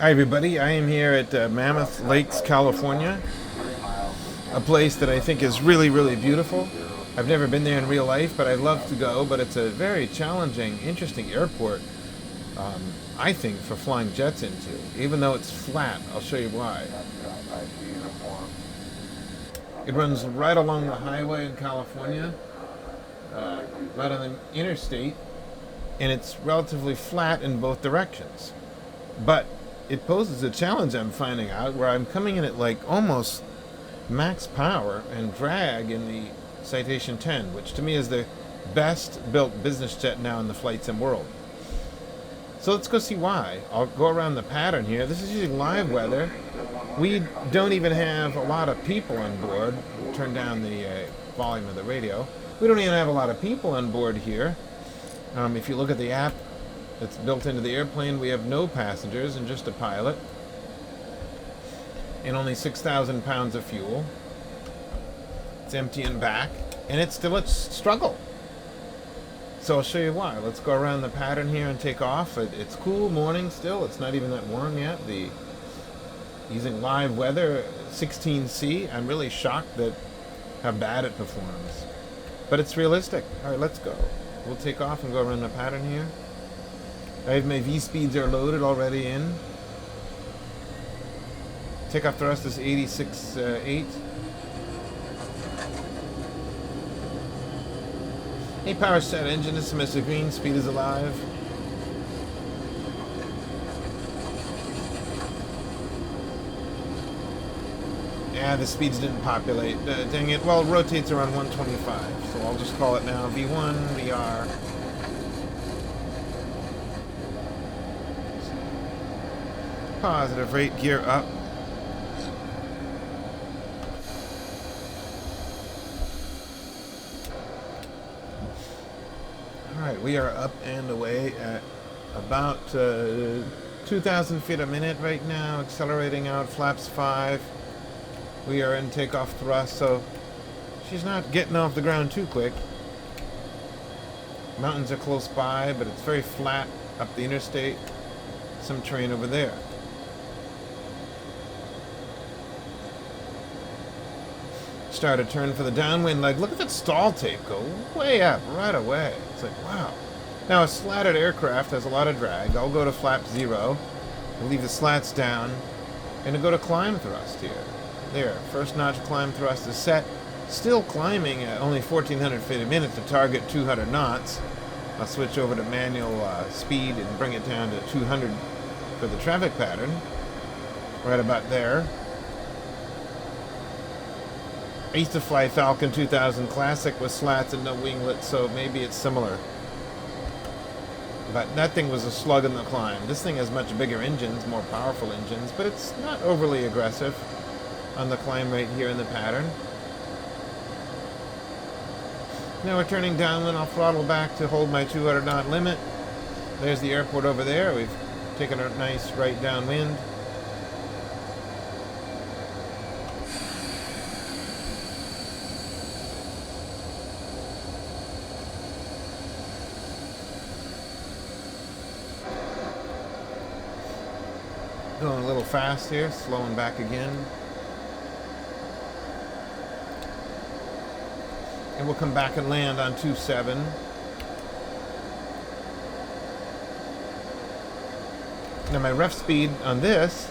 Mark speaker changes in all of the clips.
Speaker 1: Hi everybody, I am here at Mammoth Lakes, California, a place that I think is really, really beautiful. I've never been there in real life, but I'd love to go, but it's a very challenging, interesting airport, I think, for flying jets into. Even though it's flat, I'll show you why. It runs right along the highway in California, right on the interstate, and it's relatively flat in both directions. But it poses a challenge, I'm finding out, where I'm coming in at like almost max power and drag in the Citation 10, which to me is the best built business jet now in the Flightsim world. So let's go see why. I'll go around the pattern here. This is using live weather. We don't even have a lot of people on board. Turn down the volume of the radio. We don't even have a lot of people on board here. If you look at the app that's built into the airplane, we have no passengers and just a pilot, and only 6,000 pounds of fuel. It's empty and back, and it's still a struggle. So I'll show you why. Let's go around the pattern here and take off. It's cool morning still. It's not even that warm yet. Using live weather, 16C. I'm really shocked that how bad it performs. But it's realistic. All right, let's go. We'll take off and go around the pattern here. I have my V-speeds are loaded already in. Takeoff thrust is 86.8. A power set engine is submissive green. Speed is alive. Yeah, the speeds didn't populate. Dang it. Well, it rotates around 125, so I'll just call it now V1, VR. Positive rate, gear up. Alright, we are up and away at about 2,000 feet a minute right now, accelerating out, flaps 5. We are in takeoff thrust, so she's not getting off the ground too quick. Mountains are close by, but it's very flat up the interstate. Some terrain over there. Start a turn for the downwind leg. Look at that stall tape go way up right away. It's like, wow. Now, a slatted aircraft has a lot of drag. I'll go to flap 0. I'll leave the slats down. And I'll go to climb thrust here. There, first notch climb thrust is set. Still climbing at only 1,400 feet a minute to target 200 knots. I'll switch over to manual speed and bring it down to 200 for the traffic pattern. Right about there. I used to fly Falcon 2000 Classic with slats and no winglets, so maybe it's similar. But that thing was a slug in the climb. This thing has much bigger engines, more powerful engines, but it's not overly aggressive on the climb right here in the pattern. Now we're turning downwind. I'll throttle back to hold my 200 knot limit. There's the airport over there. We've taken a nice right downwind. Going a little fast here, slowing back again. And we'll come back and land on 2.7. Now my ref speed on this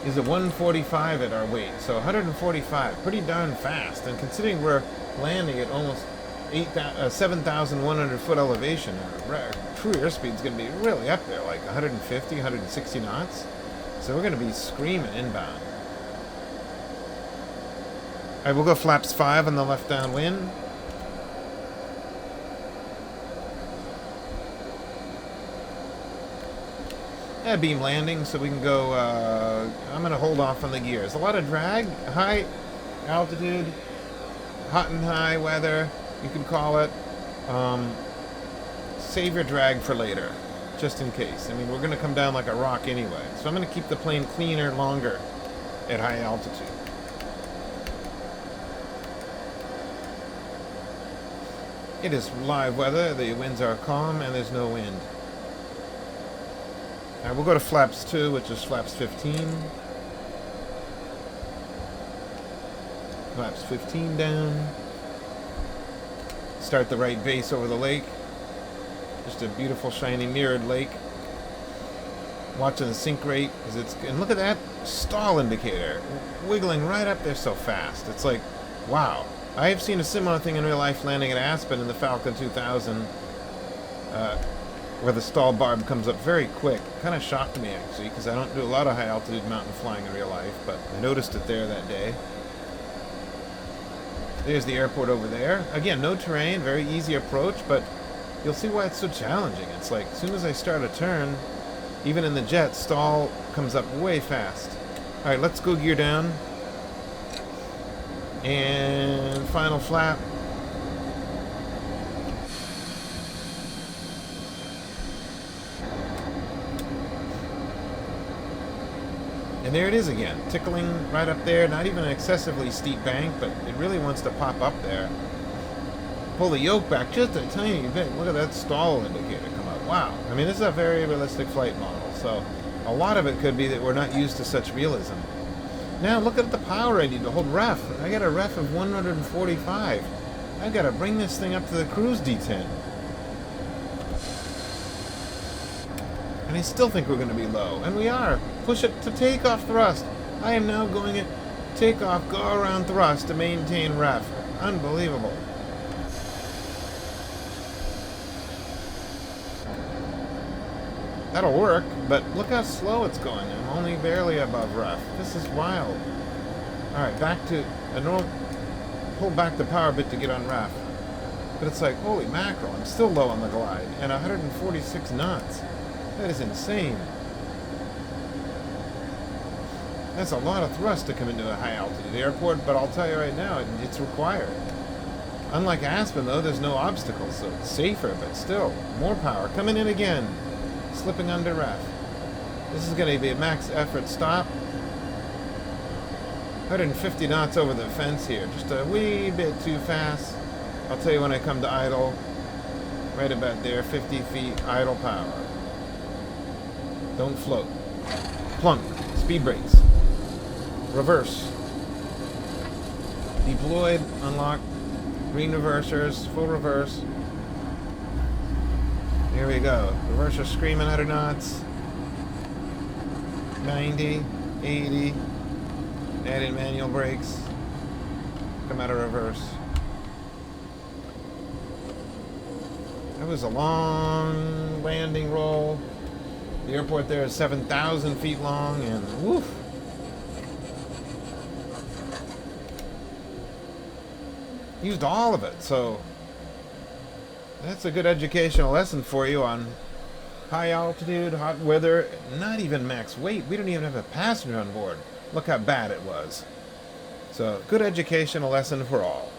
Speaker 1: is at 145 at our weight, so 145, pretty darn fast. And considering we're landing at almost 7,100 foot elevation, our true airspeed is going to be really up there, like 150, 160 knots. So we're going to be screaming inbound. I will go flaps 5 on the left downwind. Beam landing, so we can go. I'm going to hold off on the gears. A lot of drag, high altitude, hot and high weather, you could call it. Save your drag for later, just in case. I mean, we're going to come down like a rock anyway, so I'm going to keep the plane cleaner longer at high altitude. It is live weather, the winds are calm, and there's no wind. Alright, we'll go to flaps 2, which is flaps 15. Flaps 15 down. Start the right base over the lake. Just a beautiful, shiny, mirrored lake. Watching the sink rate, because it's, and look at that stall indicator, wiggling right up there so fast. It's like, wow. I have seen a similar thing in real life landing at Aspen in the Falcon 2000, where the stall barb comes up very quick. Kind of shocked me, actually, because I don't do a lot of high altitude mountain flying in real life, but I noticed it there that day. There's the airport over there. Again, no terrain, very easy approach, but you'll see why it's so challenging. It's like, as soon as I start a turn, even in the jet, stall comes up way fast. Alright, let's go gear down. And final flap. And there it is again, tickling right up there. Not even an excessively steep bank, but it really wants to pop up there. Pull the yoke back just a tiny bit. Look at that stall indicator come up. Wow. I mean, this is a very realistic flight model, so a lot of it could be that we're not used to such realism. Now look at the power I need to hold ref. I got a ref of 145. I've got to bring this thing up to the cruise detent. And I still think we're going to be low. And we are. Push it to takeoff thrust. I am now going at takeoff, go around thrust to maintain ref. Unbelievable. That'll work, but look how slow it's going. I'm only barely above ref. This is wild. Alright, back to a normal... Pull back the power bit to get on ref. But it's like, holy mackerel, I'm still low on the glide. And 146 knots. That is insane. That's a lot of thrust to come into a high altitude airport, but I'll tell you right now, it's required. Unlike Aspen, though, there's no obstacles, so it's safer, but still, more power. Coming in again. Slipping under ref. This is going to be a max effort stop. 150 knots over the fence here. Just a wee bit too fast. I'll tell you when I come to idle. Right about there, 50 feet idle power. Don't float. Plunk. Speed brakes. Reverse. Deployed. Unlock. Green reversers. Full reverse. Here we go. Reverser screaming 100 knots. 90. 80. Add in manual brakes. Come out of reverse. That was a long landing roll. The airport there is 7,000 feet long, and woof. Used all of it, so that's a good educational lesson for you on high altitude, hot weather, not even max weight. We don't even have a passenger on board. Look how bad it was. So, good educational lesson for all.